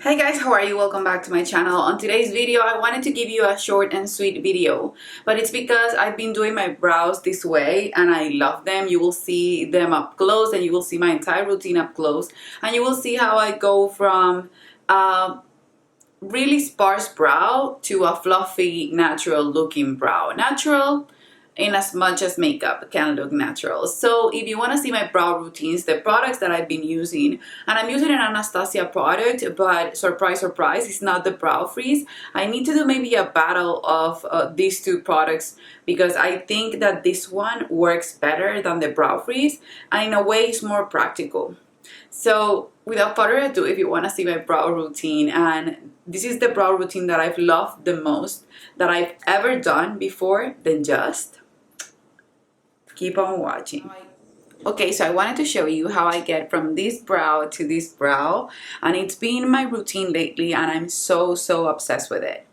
Hi guys, how are you? Welcome back to my channel. On today's video, I wanted to give you a short and sweet video, but it's because I've been doing my brows this way and I love them. You will see them up close and you will see my entire routine up close, and you will see how I go from really sparse brow to a fluffy, natural looking brow. Natural in as much as makeup can look natural. So if you want to see my brow routines, the products that I've been using, and I'm using an Anastasia product, but surprise, surprise, it's not the brow freeze. I need to do maybe a battle of these two products because I think that this one works better than the brow freeze, and in a way it's more practical. So without further ado, if you want to see my brow routine, and this is the brow routine that I've loved the most that I've ever done before, then just keep on watching. Okay, so I wanted to show you how I get from this brow to this brow, and it's been my routine lately and I'm so obsessed with it.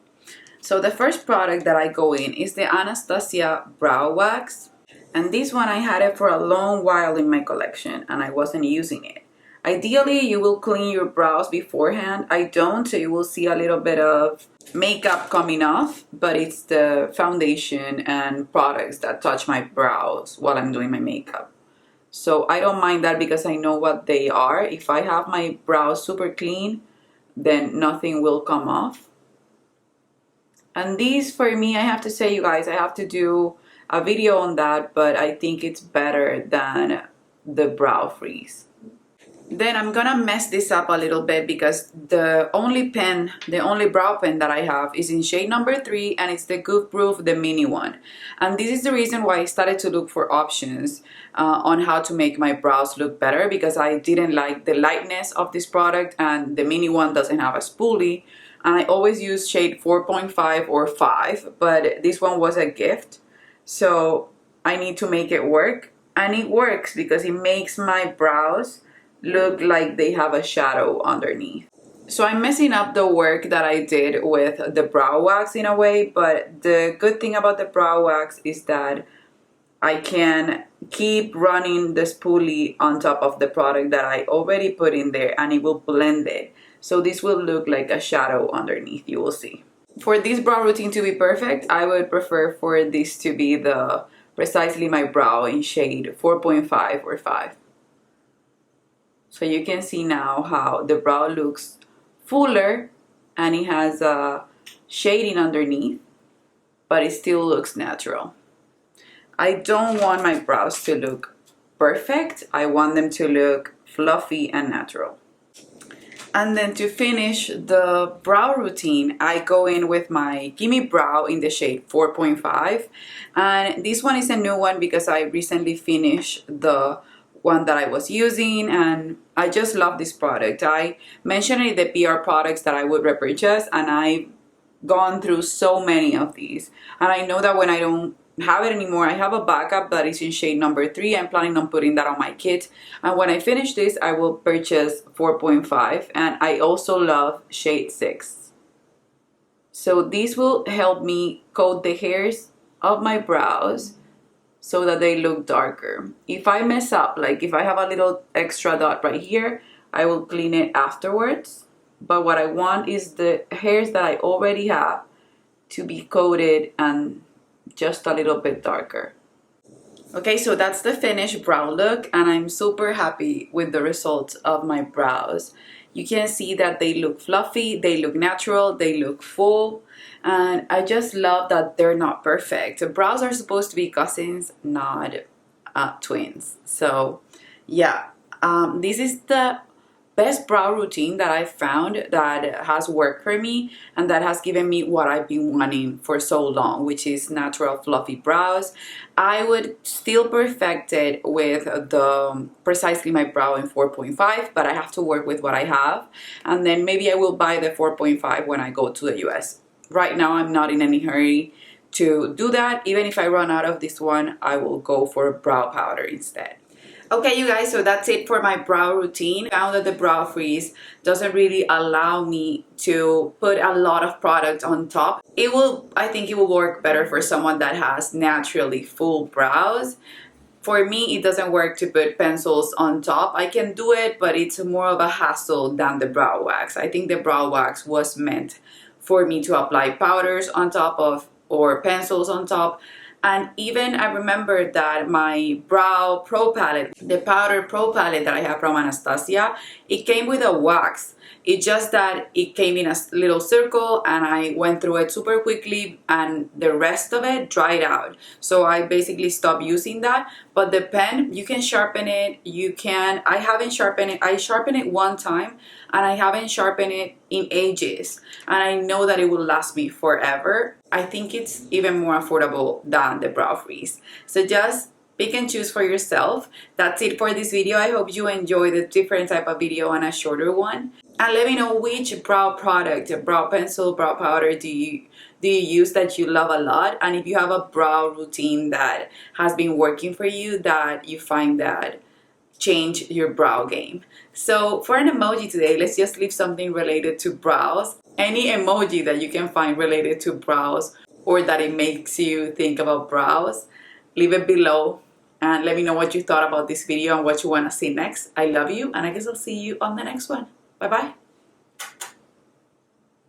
So the first product that I go in is the Anastasia brow wax, and this one I had it for a long while in my collection and I wasn't using it. Ideally, you will clean your brows beforehand. I don't, so you will see a little bit of makeup coming off, but it's the foundation and products that touch my brows while I'm doing my makeup. So I don't mind that because I know what they are. If I have my brows super clean, then nothing will come off. And these, for me, I have to say, you guys, I have to do a video on that, but I think it's better than the brow freeze. Then I'm gonna mess this up a little bit because the only brow pen that I have is in shade number 3, and it's the Goof Proof, the mini one. And this is the reason why I started to look for options on how to make my brows look better, because I didn't like the lightness of this product, and the mini one doesn't have a spoolie. And I always use shade 4.5 or 5, but this one was a gift, so I need to make it work. And it works because it makes my brows look like they have a shadow underneath. So I'm messing up the work that I did with the brow wax in a way, but the good thing about the brow wax is that I can keep running the spoolie on top of the product that I already put in there, and it will blend it. So this will look like a shadow underneath, you will see. For this brow routine to be perfect, I would prefer for this to be the precisely my brow in shade 4.5 or 5. So you can see now how the brow looks fuller and it has a shading underneath, but it still looks natural. I don't want my brows to look perfect. I want them to look fluffy and natural. And then to finish the brow routine, I go in with my Gimme Brow in the shade 4.5. And this one is a new one because I recently finished the one that I was using, and I just love this product. I mentioned in the PR products that I would repurchase, and I've gone through so many of these. And I know that when I don't have it anymore, I have a backup that is in shade number 3. I'm planning on putting that on my kit. And when I finish this, I will purchase 4.5, and I also love shade 6. So these will help me coat the hairs of my brows so that they look darker. If I mess up, like if I have a little extra dot right here, I will clean it afterwards. But what I want is the hairs that I already have to be coated and just a little bit darker. Okay, so that's the finished brow look, and I'm super happy with the results of my brows. You can see that they look fluffy, they look natural, they look full, and I just love that they're not perfect. Brows are supposed to be cousins, not twins. So yeah, this is the best brow routine that I've found that has worked for me and that has given me what I've been wanting for so long, which is natural fluffy brows. I would still perfect it with the precisely my brow in 4.5, but I have to work with what I have, and then maybe I will buy the 4.5 when I go to the US. Right now I'm not in any hurry to do that. Even if I run out of this one, I will go for brow powder instead. Okay, you guys, so that's it for my brow routine. I found that the brow freeze doesn't really allow me to put a lot of product on top. I think it will work better for someone that has naturally full brows. for me, it doesn't work to put pencils on top. I can do it, but it's more of a hassle than the brow wax. I think the brow wax was meant for me to apply powders on top of or pencils on top. And even I remember that my brow pro palette, the powder pro palette that I have from Anastasia, it came with a wax. It's just that it came in a little circle and I went through it super quickly and the rest of it dried out. So I basically stopped using that. But the pen, you can sharpen it. I haven't sharpened it. I sharpened it one time and I haven't sharpened it in ages. And I know that it will last me forever. I think it's even more affordable than the Brow Freeze. So just pick and choose for yourself. That's it for this video. I hope you enjoyed the different type of video and a shorter one. And let me know which brow product, brow pencil, brow powder do you use that you love a lot, and if you have a brow routine that has been working for you that you find that change your brow game. So for an emoji today, let's just leave something related to brows. Any emoji that you can find related to brows or that it makes you think about brows, leave it below and let me know what you thought about this video and what you want to see next. I love you, and I guess I'll see you on the next one. Bye bye.